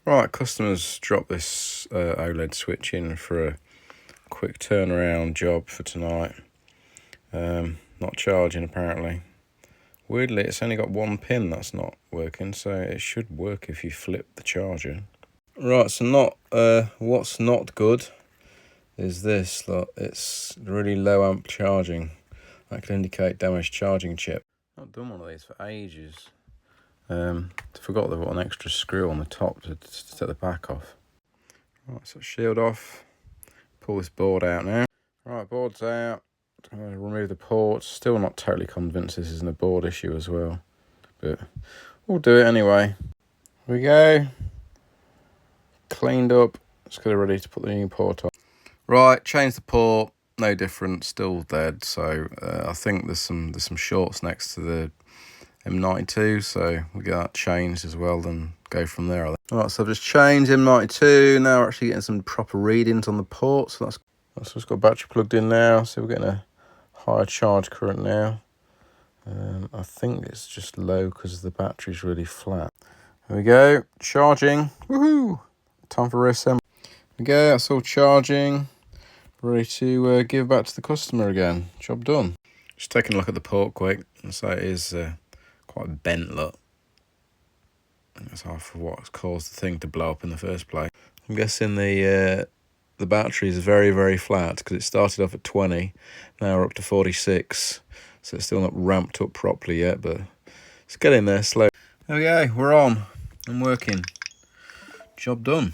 Right, customers dropped this OLED switch in for a quick turnaround job for tonight. Not charging apparently. Weirdly, it's only got one pin that's not working, so it should work if you flip the charger. Right, so what's not good is this. Look, it's really low amp charging. That could indicate damaged charging chip. I've done one of these for ages. Forgot they've got an extra screw on the top to take the back off. Right, so shield off. Pull this board out now. Right, board's out. Remove the ports. Still not totally convinced this isn't a board issue as well, but we'll do it anyway. Here we go. Cleaned up. Let's get it ready to put the new port on. Right, change the port. No different. Still dead. So I think there's some shorts next to the M92, so we get that changed as well, then go from there. Alright, so I've just changed M92. Now we're actually getting some proper readings on the port, so that's just got battery plugged in now, so we're getting a higher charge current now. I think it's just low because the battery's really flat. There we go, charging. Woohoo! Time for reassembly. There we go, that's all charging. Ready to give back to the customer again. Job done. Just taking a look at the port quick, and so it is quite bent, look. And that's half of what's caused the thing to blow up in the first place. I'm guessing the battery is very, very flat because it started off at 20, now we're up to 46. So it's still not ramped up properly yet, but it's getting there slow. There we go, we're on and working. Job done.